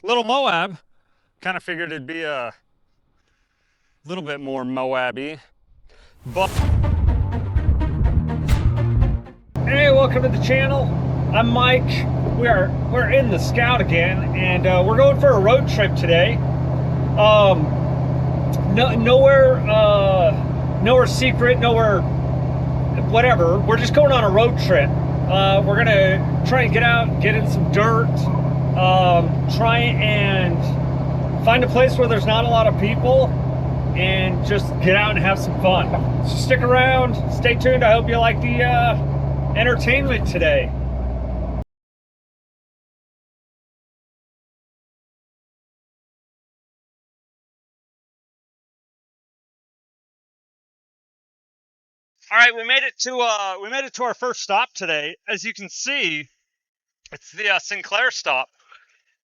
Little Moab. Kind of figured it'd be a little bit more Moab-y. But hey, welcome to the channel. I'm Mike. We're in the Scout again, and we're going for a road trip today. Nowhere secret, nowhere whatever. We're just going on a road trip. We're gonna try and get out, get in some dirt, try and find a place where there's not a lot of people, and just get out and have some fun. So stick around, stay tuned. I hope you like the entertainment today. All right, we made it to our first stop today. As you can see, it's the Sinclair stop.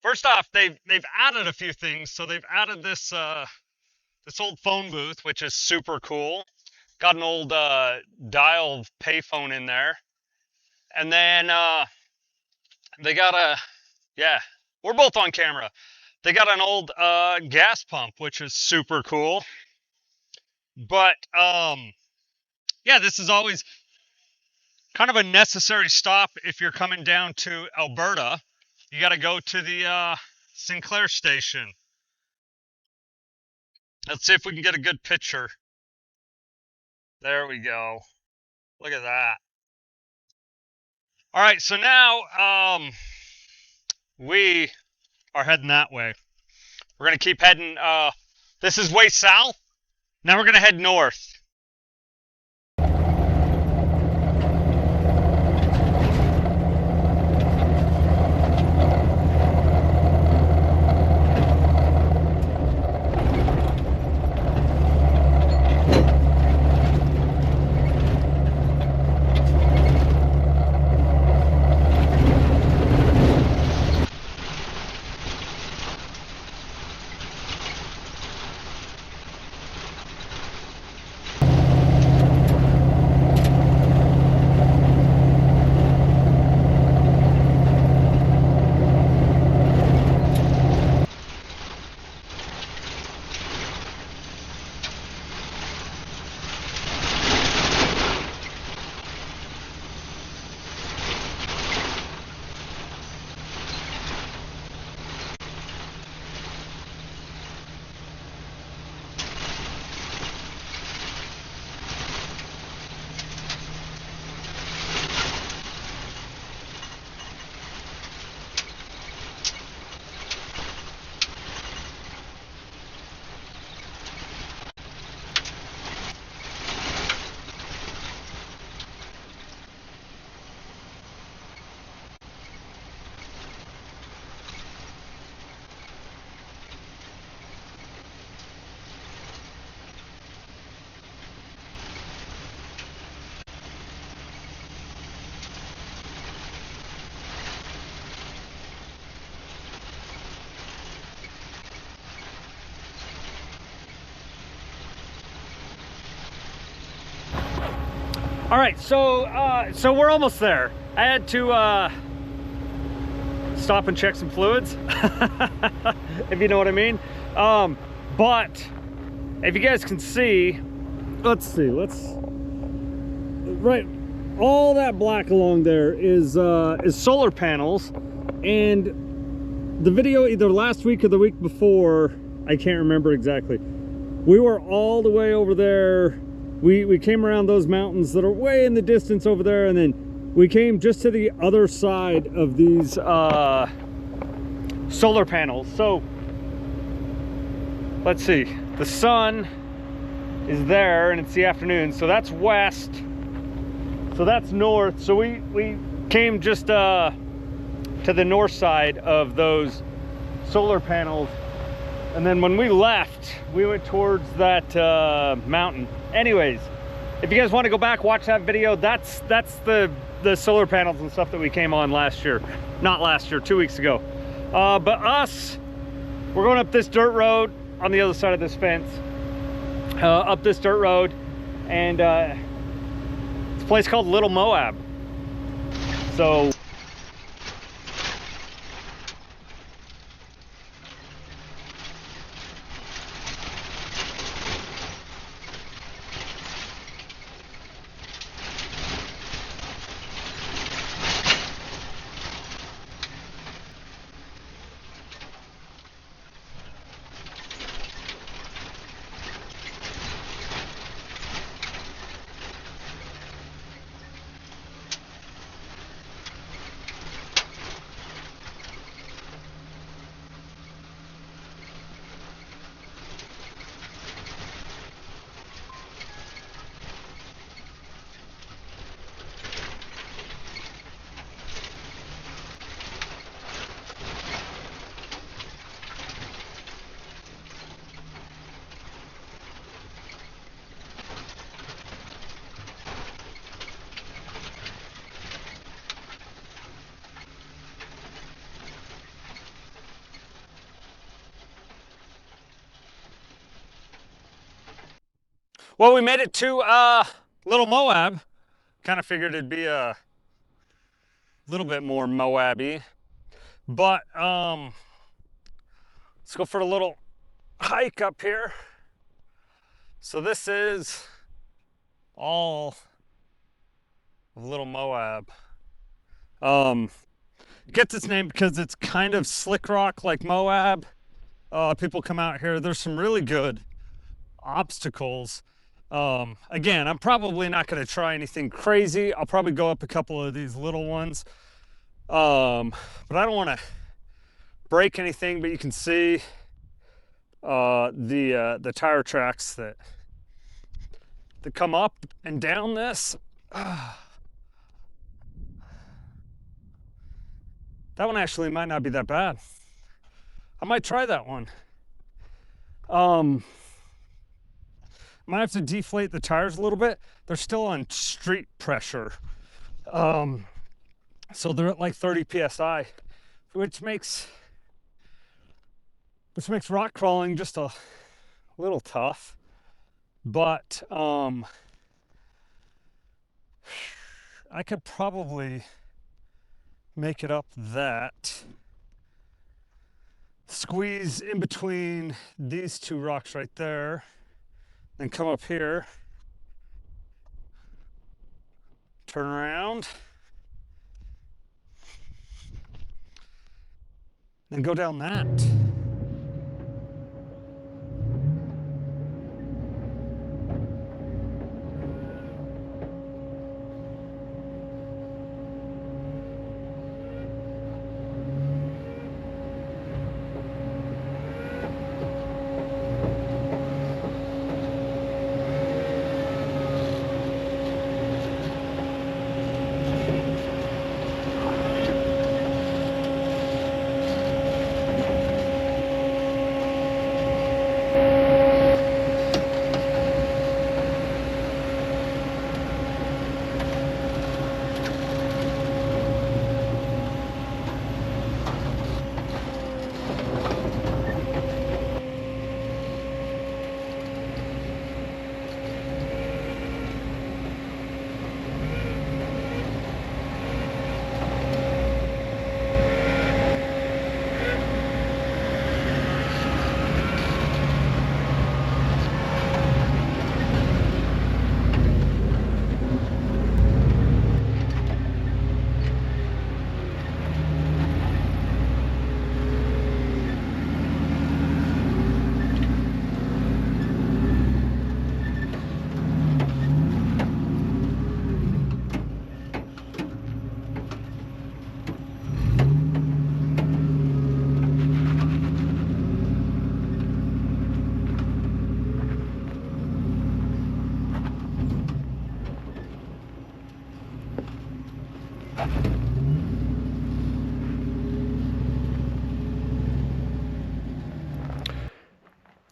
First off, they've added a few things. So they've added this this old phone booth, which is super cool. Got an old dial payphone in there, and then they got we're both on camera. They got an old gas pump, which is super cool. But yeah, this is always kind of a necessary stop if you're coming down to Alberta. You got to go to the Sinclair station. Let's see if we can get a good picture. There we go. Look at that. All right, so now we are heading that way. We're going to keep heading. This is way south. Now we're going to head north. All right, so we're almost there. I had to stop and check some fluids, if you know what I mean. But if you guys can see, right, all that black along there is solar panels. And the video either last week or the week before, I can't remember exactly, we were all the way over there. We came around those mountains that are way in the distance over there, and then we came just to the other side of these solar panels. So let's see, the sun is there and it's the afternoon, so that's west, so that's north. So we came just to the north side of those solar panels, and then when we left, we went towards that mountain. Anyways, if you guys want to go back, watch that video. That's the solar panels and stuff that we came on last year. Not last year, 2 weeks ago. But us, we're going up this dirt road on the other side of this fence. Up this dirt road, and it's a place called Little Moab. So Well, we made it to Little Moab. Kind of figured it'd be a little bit more Moab-y. But let's go for a little hike up here. So this is all of Little Moab. It gets its name because it's kind of slick rock like Moab. People come out here. There's some really good obstacles. Again, I'm probably not going to try anything crazy. I'll probably go up a couple of these little ones. But I don't want to break anything, but you can see the tire tracks that come up and down this. That one actually might not be that bad. I might try that one. Might have to deflate the tires a little bit. They're still on street pressure. So they're at like 30 PSI, which makes rock crawling just a little tough. But I could probably make it up that. Squeeze in between these two rocks right there, then come up here, turn around, then go down that.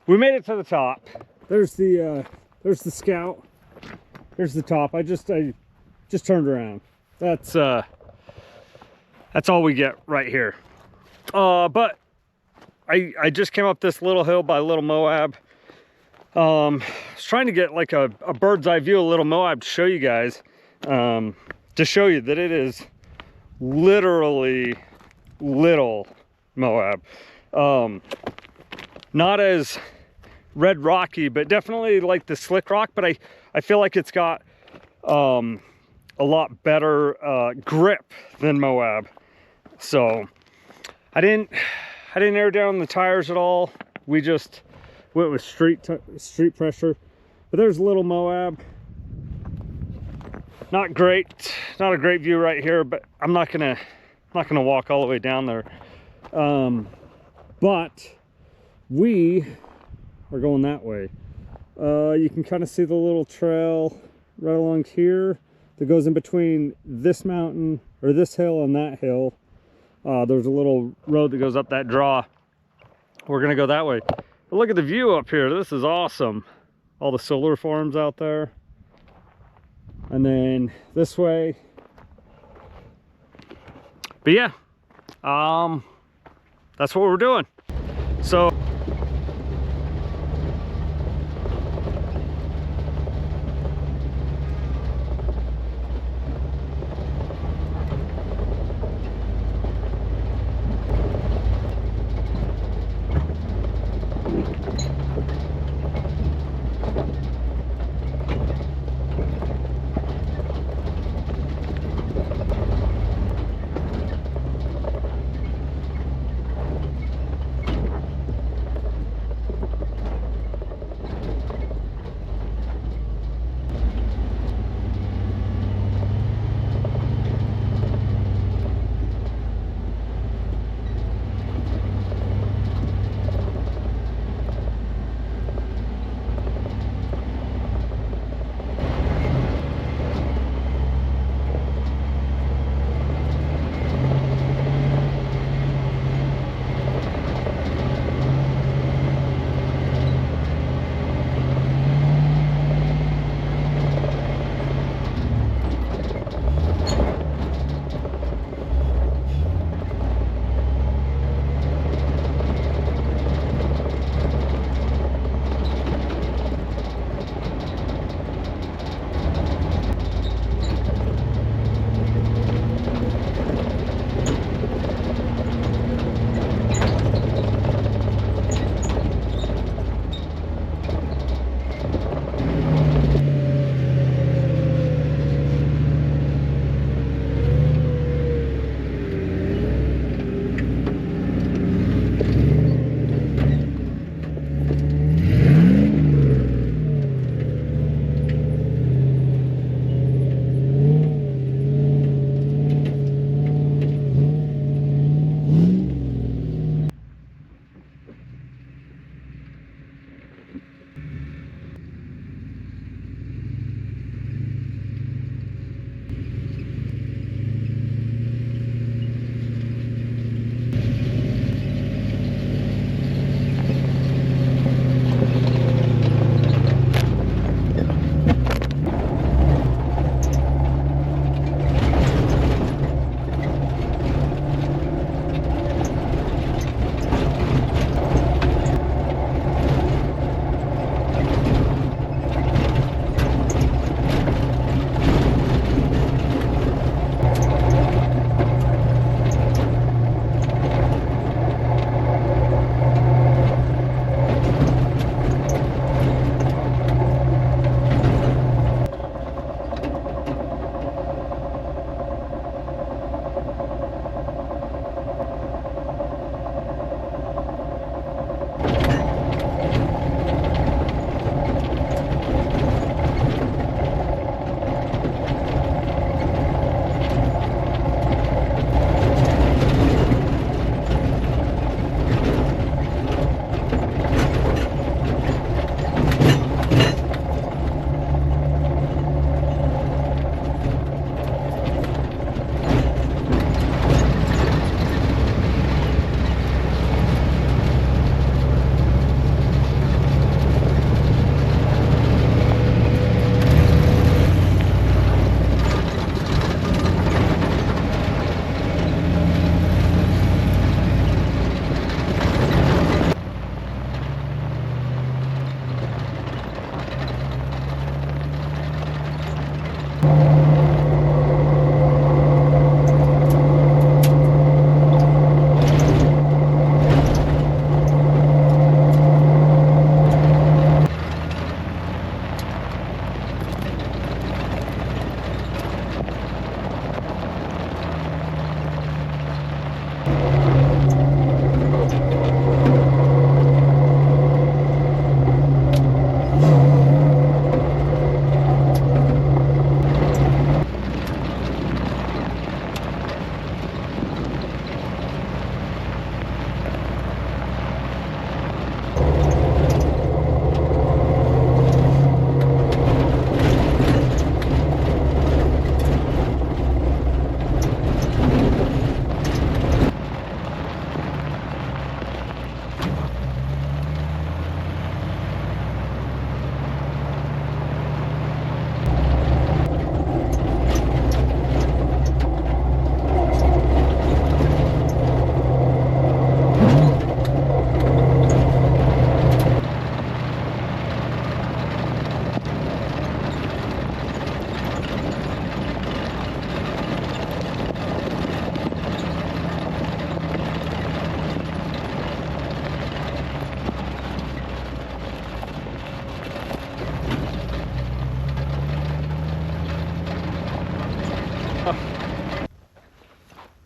We made it to the top. There's the Scout. Here's the top. I just turned around. That's all we get right here. But I just came up this little hill by Little Moab. I was trying to get like a bird's eye view of Little Moab to show you guys, to show you that it is literally Little Moab. Not as red rocky, but definitely like the slick rock, but I feel like it's got a lot better grip than Moab. So I didn't air down the tires at all. We just went with street pressure. But there's Little Moab. Not a great view right here, but I'm not gonna walk all the way down there. But we are going that way. You can kind of see the little trail right along here that goes in between this mountain, or this hill, and that hill. There's a little road that goes up that draw. We're gonna go that way. But look at the view up here. This is awesome. All the solar farms out there. And then this way. But yeah, that's what we're doing. So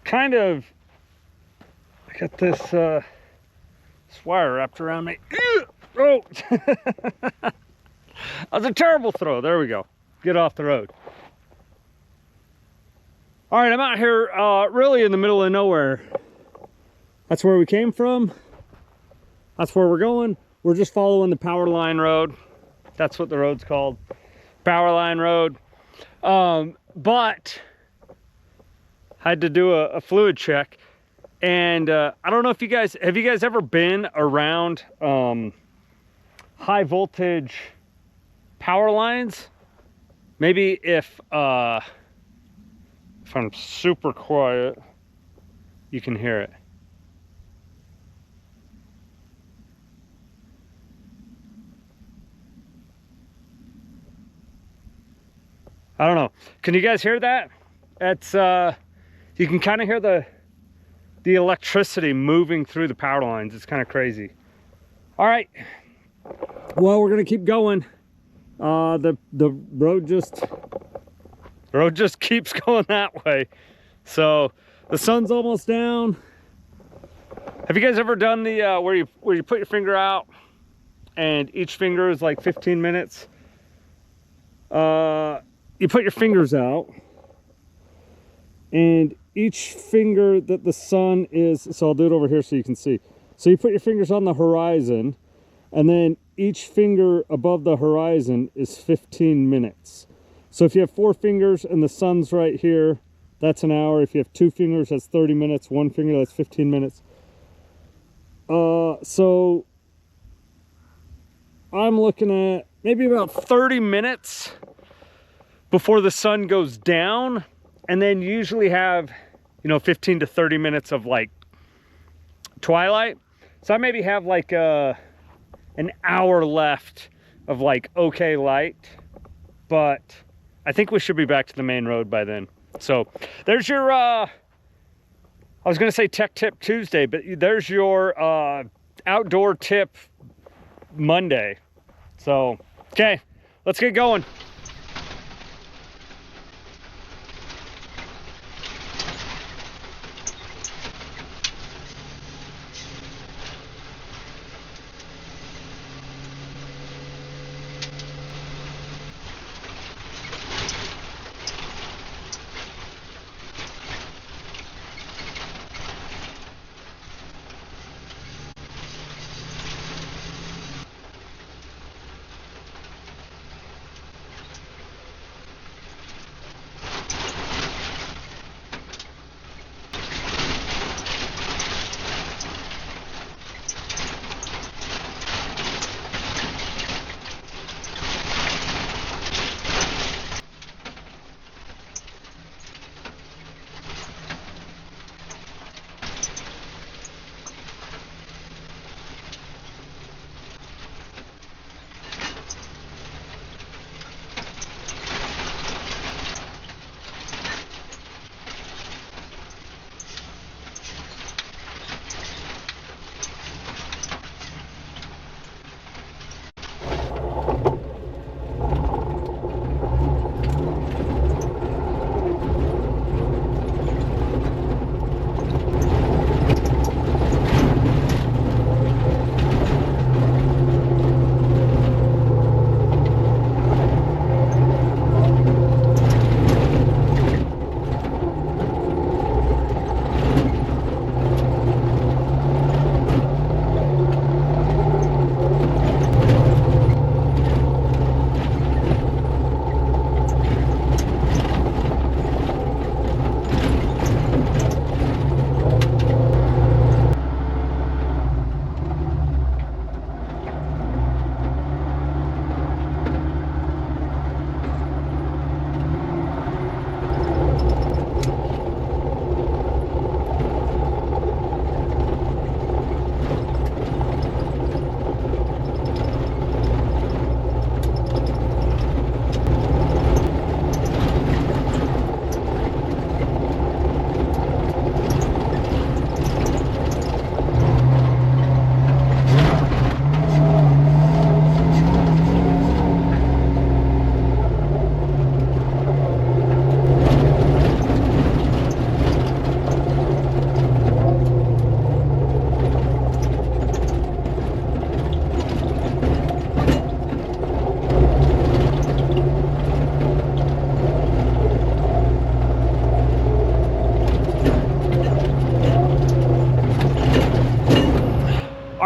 kind of, I got this, this wire wrapped around me. Oh, that was a terrible throw. There we go. Get off the road. All right, I'm out here really in the middle of nowhere. That's where we came from. That's where we're going. We're just following the power line road. That's what the road's called. Power line road. But I had to do a fluid check. And I don't know if you guys, have you guys ever been around high voltage power lines? Maybe if I'm super quiet, you can hear it. I don't know. Can you guys hear that? It's you can kind of hear the electricity moving through the power lines. It's kind of crazy. All right. Well, we're gonna keep going. The road just keeps going that way. So the sun's almost down. Have you guys ever done the where you put your finger out and each finger is like 15 minutes? You put your fingers out and each finger that the sun is, so I'll do it over here so you can see. So you put your fingers on the horizon and then each finger above the horizon is 15 minutes. So if you have 4 fingers and the sun's right here, that's an hour. If you have 2 fingers, that's 30 minutes. 1 finger, that's 15 minutes. So I'm looking at maybe about 30 minutes before the sun goes down, and then usually have, 15 to 30 minutes of like twilight. So I maybe have like an hour left of like okay light, but I think we should be back to the main road by then. So there's your I was gonna say Tech Tip Tuesday, but there's your outdoor tip Monday. So okay, let's get going.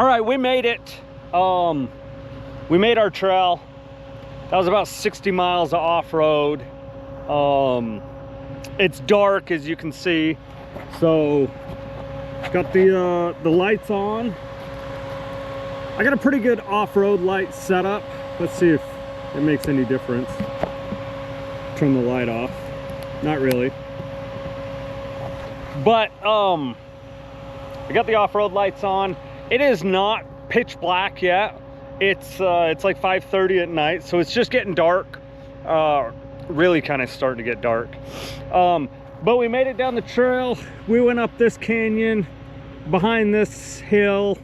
All right, we made it. We made our trail. That was about 60 miles of off-road. It's dark, as you can see. So, got the lights on. I got a pretty good off-road light setup. Let's see if it makes any difference. Turn the light off. Not really. But I got the off-road lights on. It is not pitch black yet. It's like 5:30 at night, so it's just getting dark. Really kind of starting to get dark. But we made it down the trail. We went up this canyon, behind this hill,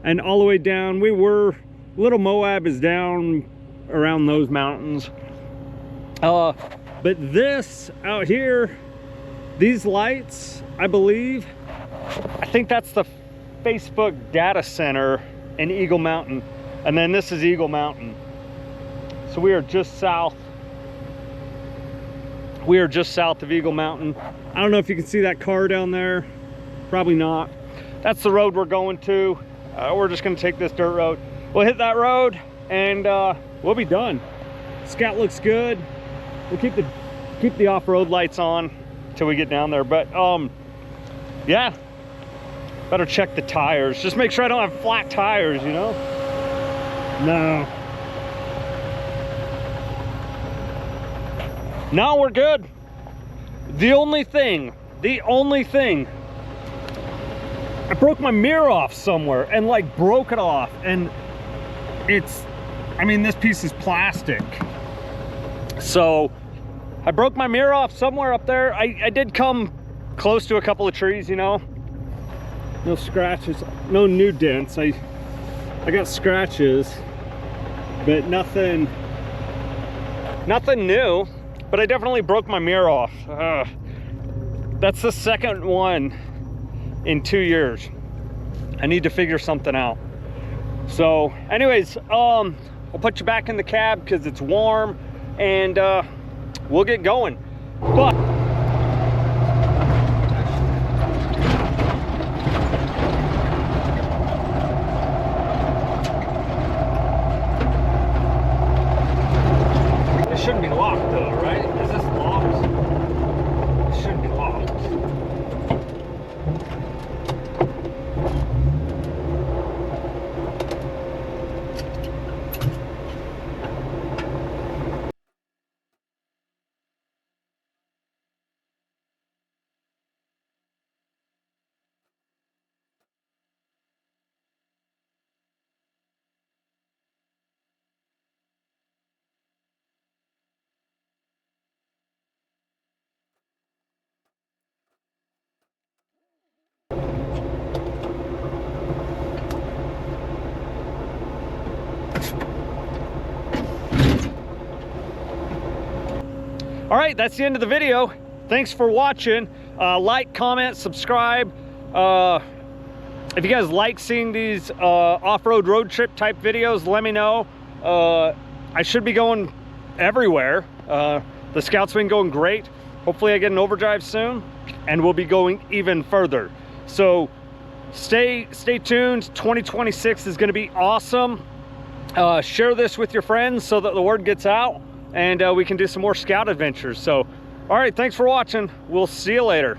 and all the way down. Little Moab is down around those mountains. But this out here, these lights, I think that's the Facebook data center in Eagle Mountain. And then this is Eagle Mountain. So we are just south. We are just south of Eagle Mountain. I don't know if you can see that car down there. Probably not. That's the road we're going to. We're just gonna take this dirt road. We'll hit that road and we'll be done. Scout looks good. We'll keep the off-road lights on till we get down there. But yeah, better check the tires. Just make sure I don't have flat tires, you know? No. No, we're good. The only thing, I broke my mirror off somewhere and like broke it off, and I mean, this piece is plastic. So I broke my mirror off somewhere up there. I did come close to a couple of trees, you know. No scratches, no new dents. I got scratches, but nothing new. But I definitely broke my mirror off. That's the second one in 2 years. I need to figure something out. So anyways, I'll put you back in the cab because it's warm, and we'll get going. But it shouldn't be locked though, right? Is this locked? It shouldn't be locked. All right, that's the end of the video. Thanks for watching. Like, comment, subscribe. If you guys like seeing these off-road road trip type videos, let me know. I should be going everywhere. The Scout's been going great. Hopefully I get an overdrive soon, and we'll be going even further. So stay tuned. 2026 is gonna be awesome. Share this with your friends so that the word gets out, and we can do some more Scout adventures. So, all right, thanks for watching. We'll see you later.